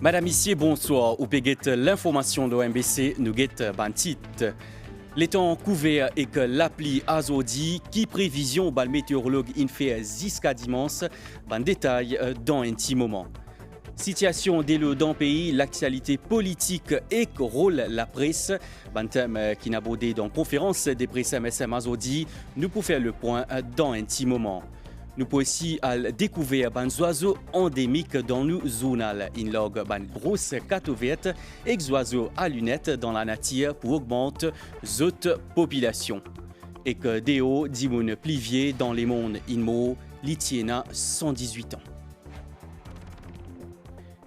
Madame, Messieurs, bonsoir. Ou peut-être l'information de l'OMBC nous guette bantit. Les temps couverts et que l'appli Azodi, qui prévision le météorologue in fait jusqu'à dimanche, ban détail dans un petit moment. Situation dès le dans le pays, l'actualité politique et rôle la presse, ban thème qui n'a abordé dans la conférence des presse MSM Azodi, nous pouvons faire le point dans un petit moment. Nous pouvons aussi découvrir des oiseaux endémiques dans nos zones. In log ban grosse catovette et des oiseaux à lunettes dans la nature pour augmenter cette population. Et que Déo Dimoun Plivier dans les mondes Inmo, Litiena 118 ans.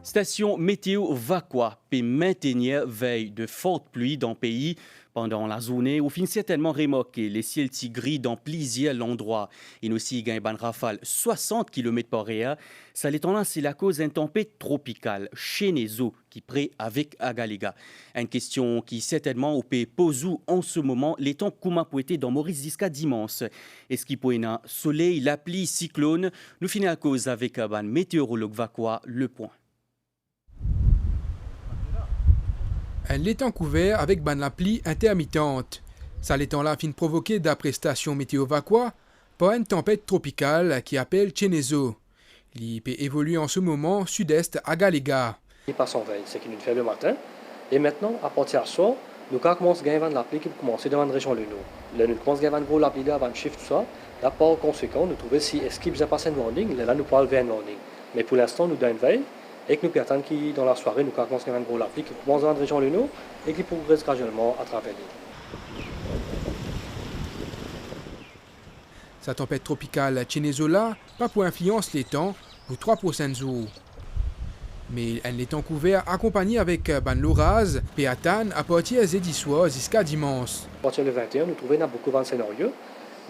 Station météo Vakwa peut maintenir veille de fortes pluies dans le pays pendant la journée, où fin certainement remarqué les ciels gris dans plusieurs endroits. Il aussi gagne ban rafale 60 km/h. Ça l'étend c'est la cause d'une tempête tropicale chez Nezo qui près avec Agalega. Une question qui certainement au peut poser en ce moment les temps comment poété dans Maurice jusqu'à dimanche. Est-ce qu'il peut y avoir soleil, la pluie, cyclone? Nous finissons à cause avec un météorologue Vakwa, le point. Un l'étang couvert avec la pluie intermittente. Ça l'étang là fin provoqué d'après station météo Vakwa par une tempête tropicale qui appelle Chenezo. Il peut évoluer en ce moment sud-est à Galega. Il passe en veille, c'est qu'il nous fait le matin. Et maintenant, à partir de ça, nous commençons à gagner de la pluie qui peut commencer dans la région de l'Uno. Là, nous commençons à gagner de la pluie avant de chiffre tout ça. Là, par conséquent, nous trouvons si est-ce qu'il vous a passé un warning, là, nous parlons de un warning. Mais pour l'instant, nous donnons une veille. Et que nous pouvons attendre que dans la soirée, nous commençons à gagner de la pluie qui commence dans la région de l'Uno et qui progresse graduellement à travers l'île. Sa tempête tropicale Chenezola pas pour influence les temps pour 3 prochains jours. Mais elle est en couvert accompagnée avec l'orage et attendre à partir de jeudi soir jusqu'à dimanche. À partir du 21, nous trouvons beaucoup de scénarios,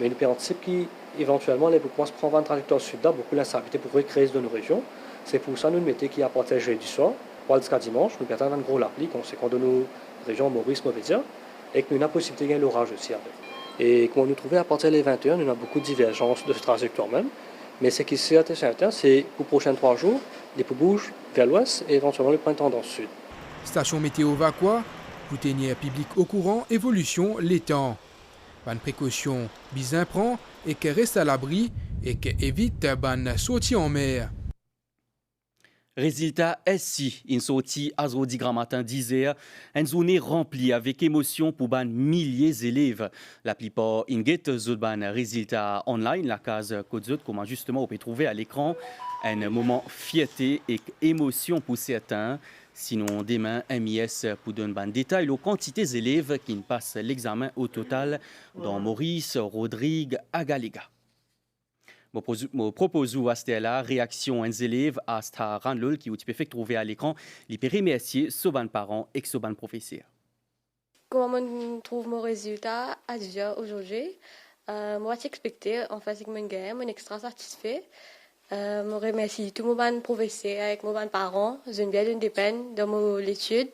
mais nous anticipons qu'éventuellement, les beaucoup se prendre une trajectoire sud, beaucoup d'instabilité pour créer dans nos régions. C'est pour ça que nous mettons qui à partir de jeudi soir, jusqu'à dimanche, nous perdons un gros l'appli, conséquent de nos régions Maurice, Mauvédia, et que nous avons la possibilité de gagner l'orage aussi avec. Et comme nous trouvons à partir des 21, nous avons beaucoup de divergences de trajectoire même. Mais ce qui est certain, c'est qu'aux prochains 3 jours, les poules bougent vers l'ouest et éventuellement le printemps dans le sud. Station météo Vakwa, pour tenir public au courant, évolution, les temps. Bonne précaution, bien prend et que reste à l'abri et que évite bonne sortie en mer. Résultat SI, une sortie à Azodi grand matin 10h, une journée remplie avec émotion pour ban milliers d'élèves. La plupart inget ban résultat online, la case Kodzot, comment justement on peut trouver à l'écran un moment fierté et émotion pour certains. Sinon, demain, MIS pour donner un détail aux quantités d'élèves qui passent l'examen au total dans Maurice, Rodrigue, Agalega. Je propose à cette réaction des élèves à cette rencontre qui tu peux trouver à l'écran. Les peux remercier souvent parents et souvent professeurs. Comment je trouve mon résultat à déjà aujourd'hui? Moi, j'ai expecté en fait que mon gain, mon extra satisfait. Je remercie tous mes professeurs avec mes parents. Je viens de dépendre de mon étude,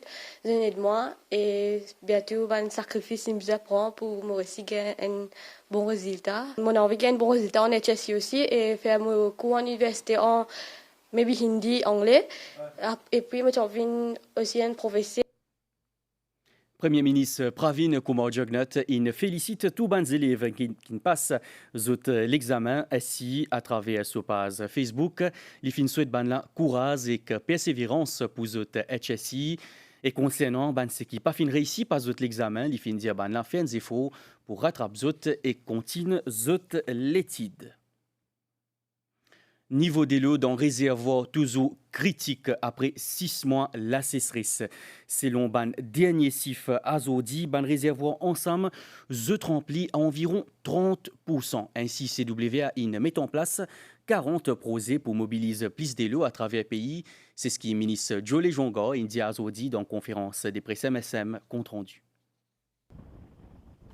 je aide moi et bientôt un sacrifice que j'apprends pour me gagner un bon résultat. Mon envie de gagner un bon résultat en HSI aussi et faire mon cours en université en maybe hindi, anglais. Et puis moi j'ai envie aussi un professeur. Premier ministre Pravin Kumar Jugnauth, il félicite tous les élèves qui passent l'examen assis à travers sa page Facebook. Il souhaite courage et persévérance pour les HSI. Et concernant ceux qui n'ont pas réussi par l'examen, il dit faire des efforts pour rattraper et continuer l'étude. Niveau de l'eau dans le réservoir toujours critique après 6 mois la sécheresse. Selon ban dernier chiffre Azodi, ban réservoir ensemble se remplit à environ 30%. Ainsi, CWA met en place 40 projets pour mobiliser plus de l'eau à travers le pays. C'est ce qui est ministre Jolé Jonga dit à Azodi dans la conférence des presse MSM compte rendu.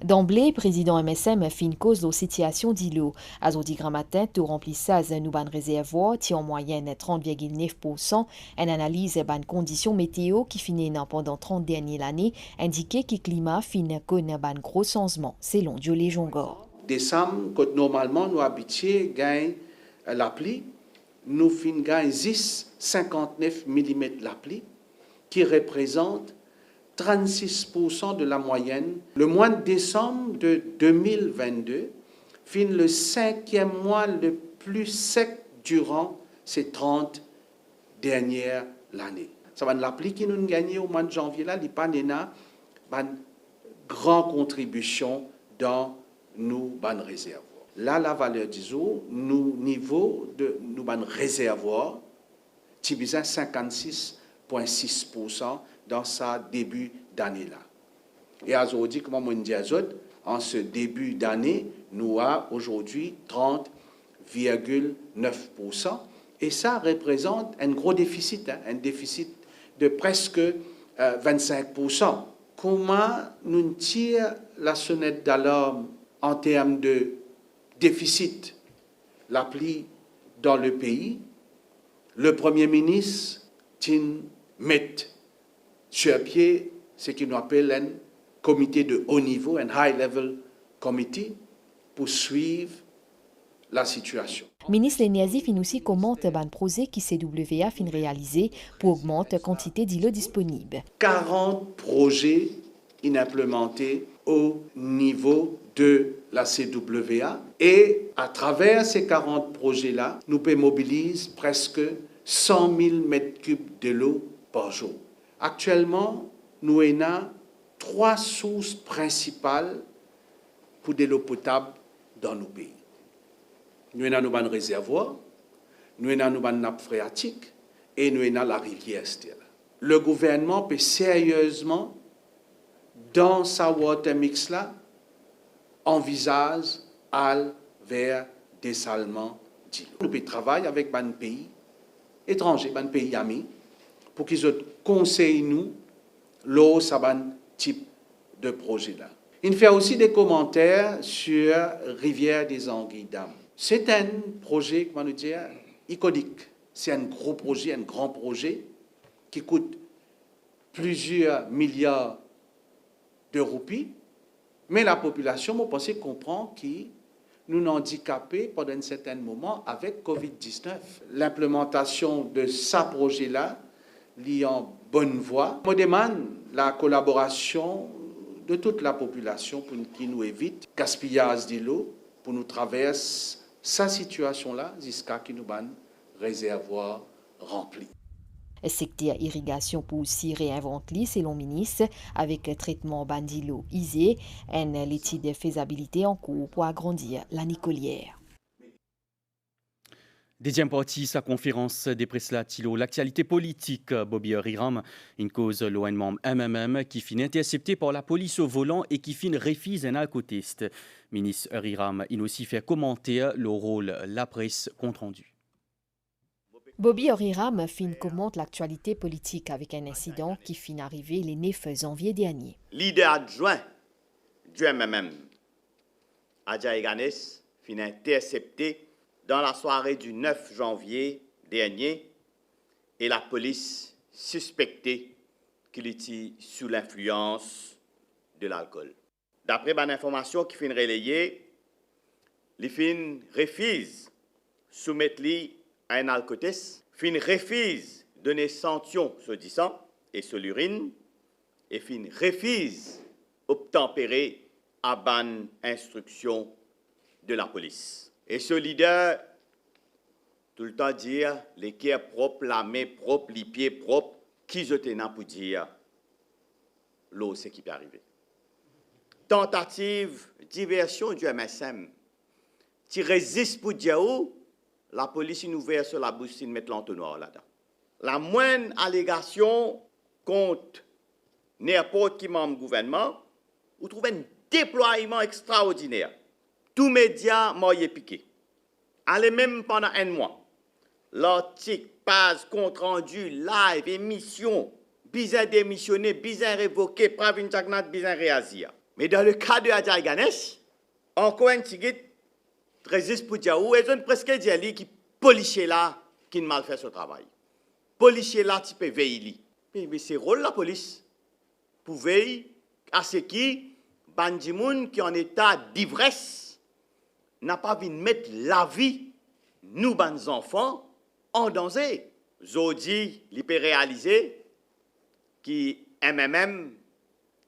D'emblée, président MSM fin cause de la situation d'îlot. Azodi grand matin, tout remplissage nous ban réservoir, qui en moyenne 30,9%. Une analyse ban conditions météo qui finit pendant 30 dernières années indiquait que le climat fin connaît ban gros changement, selon Jolé Jongor. Décembre, quand normalement nous habitués gagne la pluie, nous fin gagne 59 mm la pluie, qui représente 36% de la moyenne. Le mois de décembre de 2022 fin le 5e mois le plus sec durant ces 30 dernières années. Ça va la pluie qui nous gagne au mois de janvier là, il n'y a pas une grande contribution dans nos réservoirs. Là, la valeur des eaux, nous niveau de nos réservoirs, c'est 56,6% dans sa début d'année là. Et aujourd'hui, comme on dit en ce début d'année, nous avons aujourd'hui 30,9%. Et ça représente un gros déficit, un déficit de presque 25%. Comment nous tirons la sonnette d'alarme en termes de déficit l'appli dans le pays? Le Premier ministre met sur pied ce qu'il nous appelle un comité de haut niveau, un high-level committee, pour suivre la situation. Ministre l'énergie fin aussi commente un projet qui CWA fin réalisé pour augmenter la quantité d'îlots disponibles. 40 projets implémentés au niveau de la CWA et à travers ces 40 projets-là, nous pouvons mobiliser presque 100 000 mètres cubes de l'eau par jour. Actuellement, nous avons 3 sources principales pour de l'eau potable dans nos pays. Nous avons nos réservoirs, nous avons nos nappes phréatiques et nous avons la rivière Stella. Le gouvernement peut sérieusement, dans sa water mix là, envisage vers dessalement d'îlots. Nous pouvons travailler avec des pays étrangers, des pays amis, pour qu'ils conseillent nous l'eau, ça type de projet là. Il fait aussi des commentaires sur Rivière des Anguilles Dames. C'est un projet, comment nous dire, iconique. C'est un gros projet, un grand projet qui coûte plusieurs milliards de roupies, mais la population, moi, pense, comprend que nous nous handicapés pendant un certain moment avec Covid-19. L'implémentation de ce projet-là, est en bonne voie. Je demande la collaboration de toute la population pour qu'il nous évite gaspillage de l'eau, pour nous traverser cette situation-là jusqu'à ce que nous ayons réservoir rempli. Le secteur irrigation pour aussi réinventer, selon le ministre, avec le traitement bandilo isé, une étude de faisabilité en cours pour agrandir la nicolière. Deuxième partie, sa conférence des presse latilo, l'actualité politique, Bobby Riram, une cause l'éloignement MMM qui finit intercepté par la police au volant et qui finit refuse un alcotiste. Ministre Riram, il aussi fait commenter le rôle la presse compte rendu. Bobby Riram fin commente l'actualité politique avec un incident qui fin arrivé le 9 janvier dernier. Leader adjoint du MMM, Adja Eganes, fin intercepté dans la soirée du 9 janvier dernier et la police suspectait qu'il était sous l'influence de l'alcool. D'après une information qui fin relayée, les fin refuse soumettre à un alcotest, fin refuse donner sanction sur du sang et sur l'urine et fin refuse obtempérer à ban instruction de la police. Et ce leader, tout le temps dire, les cœurs propres, la main propre, les pieds propres, qui je tenais pour dire, l'eau, c'est qui peut arriver. Tentative, diversion du MSM, qui résiste pour dire, la police nous ouvert sur la bouche, mettre l'entonnoir là-dedans. La moindre allégation contre n'importe qui membre du gouvernement, vous trouvez un déploiement extraordinaire. Tous les médias m'ont piqué. Allez même pendant un mois. L'article, page, compte rendu, live, émission, bizarre démissionné, bizarre révoqué, pravin chagnat, bizarre réagir. Mais dans le cas de Adja Ganesh, encore un petit résiste pour dire, ou est-ce presque dit qui policier là, qui ne mal fait ce travail. Policier là, tu peux veiller. Mais c'est rôle la police. Pour veiller à ce qui, bandimoun qui en état d'ivresse, n'a pas vu mettre la vie, nous, bons enfants, en danger. Zodi, il peut réaliser qui MMM,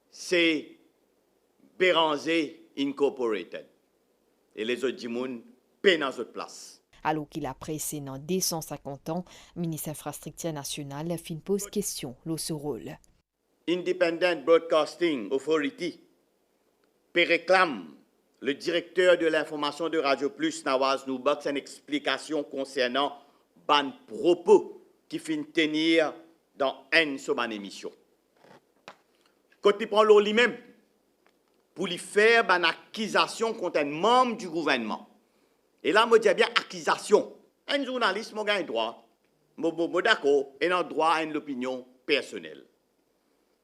c'est Béranger Incorporated. Et les autres dimoun paient dans notre place. Alors qu'il a pressé dans 250 ans, le ministre infrastructure nationale fin pose question sur ce rôle. Independent Broadcasting Authority réclame le directeur de l'information de Radio Plus, Nawaz Noubak, une explication concernant ban propos qui fin tenir dans une seule émission. Quand il prend l'eau lui-même pour lui faire une accusation contre un membre du gouvernement. Et là, je dis bien accusation. Un journaliste a un droit, d'accord, et un droit à une opinion personnelle.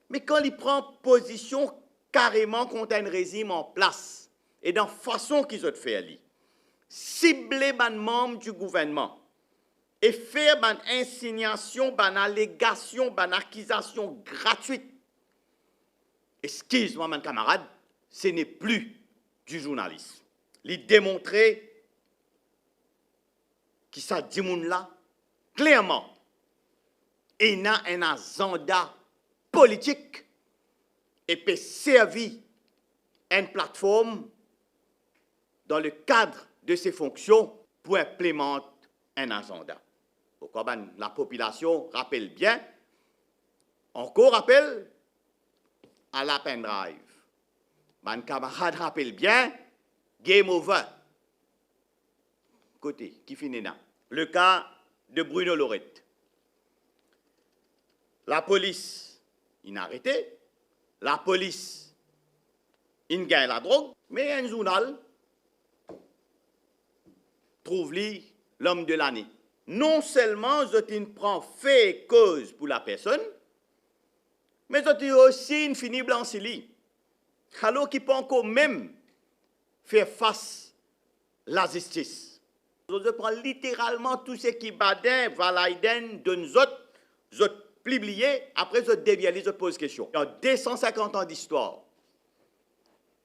Mais quand il prend position carrément contre un régime en place, et dans la façon qu'ils ont fait, cibler les membres du gouvernement, et faire une insinuation, une allégation, une accusation gratuite, excuse-moi, mon camarade, ce n'est plus du journalisme. Il démontrer qui ça dit là clairement il a un agenda politique et peut servir une plateforme dans le cadre de ses fonctions pour implémenter un agenda. Pourquoi la population rappelle bien, encore rappelle à la pendrive. Mon camarade rappelle bien, game over. Côté, qui finit là. Le cas de Bruno Lorette. La police, il a arrêté. La police, il gagne la drogue. Mais un journal trouve lui l'homme de l'année. Non seulement il prend fait et cause pour la personne, mais il aussi une fini blanchili. Alors qu'il peut encore même faire face à la justice. Je prends littéralement tout ce qui badin, valaiden, de nous autres publiés, après je déviens, je pose question. Il y a 250 ans d'histoire.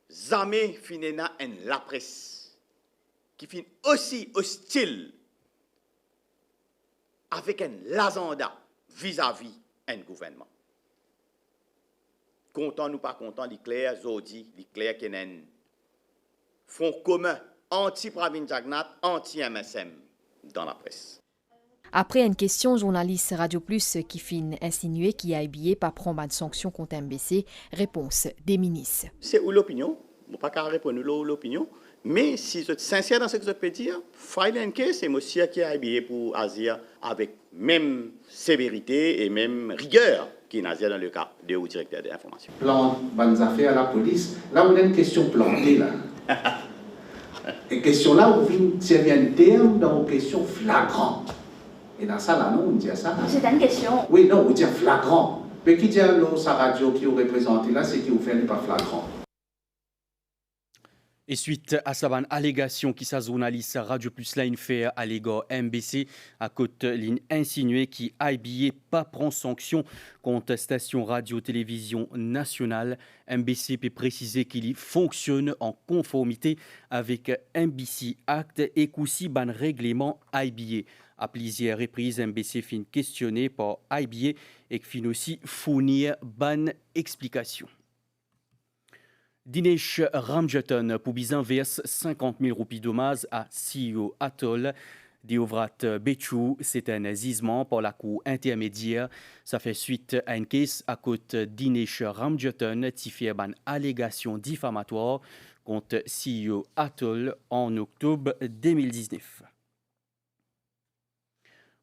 Jamais finina en la presse, qui finit aussi hostile avec un agenda vis-à-vis un gouvernement. Content ou pas content, l'éclair, Zodi, l'éclair Kenen, front commun anti-Pravin Jagnat, anti-MSM dans la presse. Après une question, journaliste Radio Plus qui fin insinué qu'il a habillé pas prendre une sanction contre MBC, réponse des ministres. C'est où l'opinion? Je ne peux pas répondre à l'opinion, mais si vous êtes sincère dans ce que je peux dire, file un cas, c'est monsieur qui a habillé pour Asia avec même sévérité et même rigueur qui est dans le cas de haut directeur de l'information. Plan, bonnes affaires à la police. Là, on a une question plantée, là. Et question là, on vient servir un terme dans une question flagrante. Et dans ça, là, non, on dit ça. C'est une question. Oui, non, on dit flagrant. Mais qui dit sa radio qui est représenté là, c'est qui vous fait pas flagrant. Et suite à sa allégation qui sa journaliste Radio Plus Line fait à l'égard MBC, à côté ligne insinuée qui a habillé pas prend sanction contre station radio-télévision nationale. MBC peut préciser qu'il fonctionne en conformité avec MBC Act et qu'aussi ban règlement IBA. À plusieurs reprises, MBC fin questionné par IBA et fin aussi fournir ban explication. Dinesh Ramjatan pour bizan verse 50 000 roupies dommages à CEO Atoll. Deovrat Bechou, c'est un gisement par la cour intermédiaire. Ça fait suite à une case à côté Dinesh Ramjatan qui fait une allégation diffamatoire contre CEO Atoll en octobre 2019.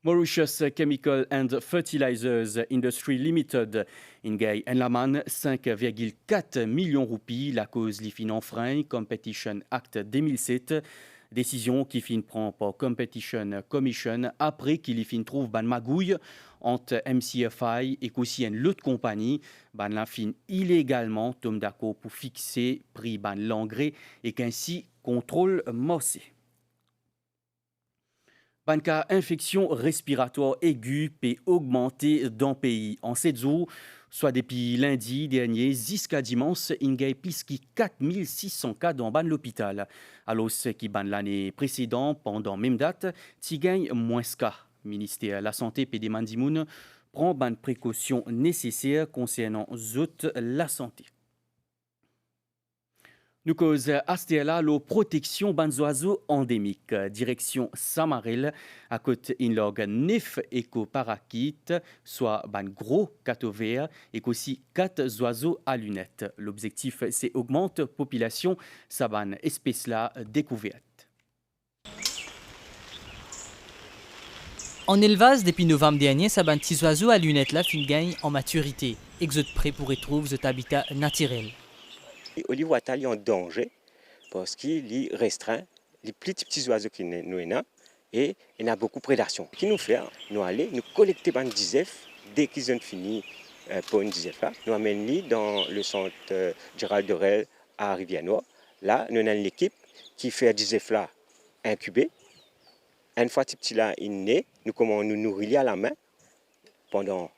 Mauritius Chemical and Fertilizers Industry Limited ingay en laman 5,4 millions roupies la cause li fin enfreint Competition Act 2007 décision qui fin prend par Competition Commission après qu'il y fin trouve ban magouille entre MCFI et aussi une autre compagnie ban la fin illégalement tombe d'accord pour fixer prix ban l'engrais et qu'ainsi contrôle morcé. Ban cas infection respiratoire aiguë peut augmenter dans le pays. En 7 jours, soit depuis lundi dernier jusqu'à dimanche, il y a plus de 4600 cas dans l'hôpital. Alors, ce qui ban l'année précédente, pendant même date, il gagne moins de cas. ministère de la Santé PD Mandimoun prend des précautions nécessaires concernant la santé. Nous cause astela la protection des oiseaux endémiques. Direction Samarel, à côté in log 9 éco-paraquettes, soit ban gros catover et aussi 4 oiseaux à lunettes. L'objectif, c'est augmenter la population, sa ban espèce-là découverte. En élevage, depuis novembre dernier, sa ban petits oiseaux à lunettes là fin gagne en maturité. Exode près pour y trouver cet habitat naturel. Olive est en danger parce qu'il restreint les petits oiseaux qui nous ont et il y a beaucoup de prédation. Ce qui nous fait, nous allons nous collecter des disef dès qu'ils ont fini pour une disef là. Nous amenons dans le centre Gérald Dorel à Rivière-Noire. Là, nous avons l'équipe qui fait un disef là incubé. Une fois que petit là il naît, nous commençons nous nourrir à la main pendant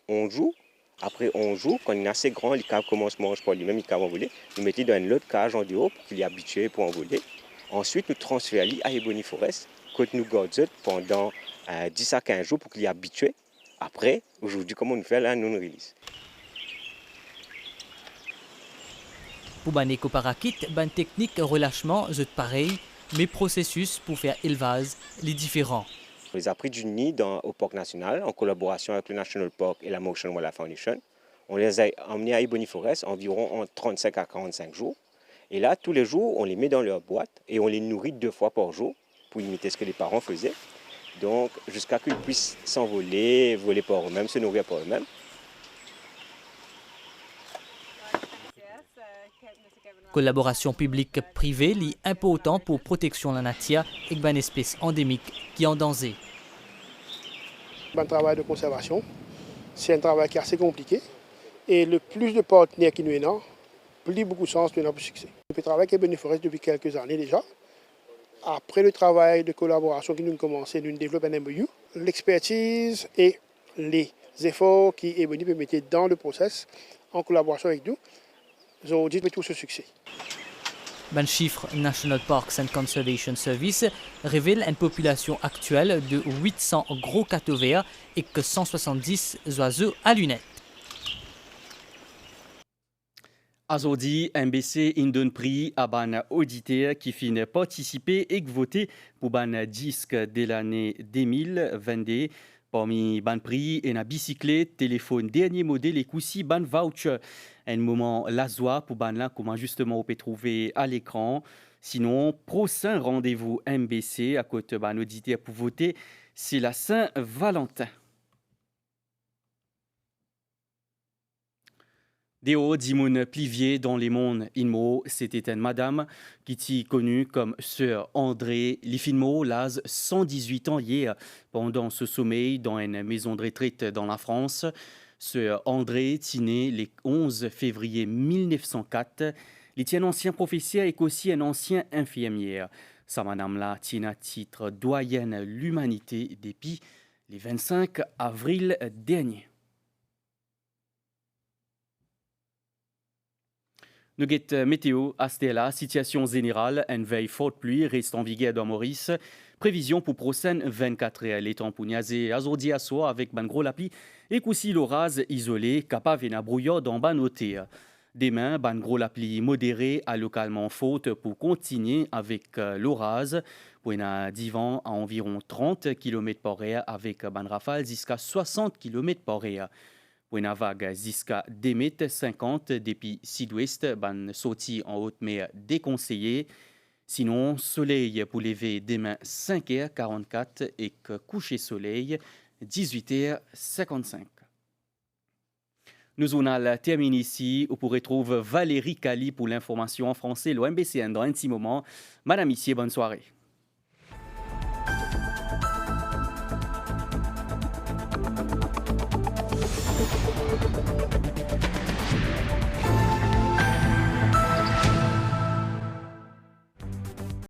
11 jours. Après 11 jours, quand il est assez grand, les caves commencent à manger par lui-même, les caves envolées. Nous mettons dans une autre cage en dehors pour qu'il est habitué pour envoler. Ensuite, nous transférons à Eboniforest, que nous gardons pendant 10 à 15 jours pour qu'il est habitué. Après, aujourd'hui, comment on fait là, nous release. Pour les éco-paraquettes, une technique relâchement est pareil, mais processus pour faire élevage les différents. On les a pris du nid au Parc national en collaboration avec le National Park et la Motion Wildlife Foundation. On les a emmenés à Eboniforest environ en 35 à 45 jours. Et là, tous les jours, on les met dans leur boîte et on les nourrit 2 fois par jour pour imiter ce que les parents faisaient. Donc, jusqu'à qu'ils puissent s'envoler, voler par eux-mêmes, se nourrir par eux-mêmes. Collaboration publique-privée est importante pour la protection de la nature et une espèce endémique qui est en danger. Un travail de conservation, c'est un travail qui est assez compliqué. Et le plus de partenaires qui nous ont, plus beaucoup de chance de notre succès. Nous travaillons avec Eboniforest depuis quelques années déjà. Après le travail de collaboration qui nous a commencé, nous développons un MOU. L'expertise et les efforts qui Eboni peut mettre dans le process en collaboration avec nous, ont dit tout ce succès. Un chiffre National Parks and Conservation Service révèle une population actuelle de 800 gros catovers et que 170 oiseaux à lunettes. Aujourd'hui, MBC donne prix à ban auditeur qui finit participer et voter pour ban disque de l'année 2022. Parmi ban prix, et la bicyclette, téléphone dernier modèle et aussi ban voucher. Un moment la joie pour ban là, comment justement on peut trouver à l'écran. Sinon, prochain rendez-vous MBC à côté ban auditeur pour voter, c'est la Saint-Valentin. Déo Dimoun Plivier dans les mondes Inmo, c'était une madame qui était connue comme Sœur André Lifinmo, l'âge 118 ans hier pendant ce sommeil dans une maison de retraite dans la France. Sœur André est née le 11 février 1904. Il est un ancien professeur et aussi un ancien infirmière. Sa madame-là tient à titre doyenne l'humanité depuis le 25 avril dernier. Nous avons météo à Stella, situation générale, une veille forte pluie reste en vigueur dans Maurice. Prévision pour prochaine 24 heures. Les temps pour niaiser aujourd'hui à soir avec ban gros lapis et aussi l'orage isolé capable de brouillard dans ban noté. Demain, ban gros lapis modéré à localement faute pour continuer avec l'orage. Pour un divan à environ 30 km/h avec ban rafale jusqu'à 60 km/h. Pour une vague jusqu'à 2,50 m depuis sud-ouest, ban sortie en haute mer déconseillée. Sinon, soleil pour lever demain 5h44 et coucher soleil 18h55. Nous allons terminer ici. Vous pourrez trouver Valérie Cali pour l'information en français, l'OMBCN dans un petit moment. Madame, Messieurs, bonne soirée.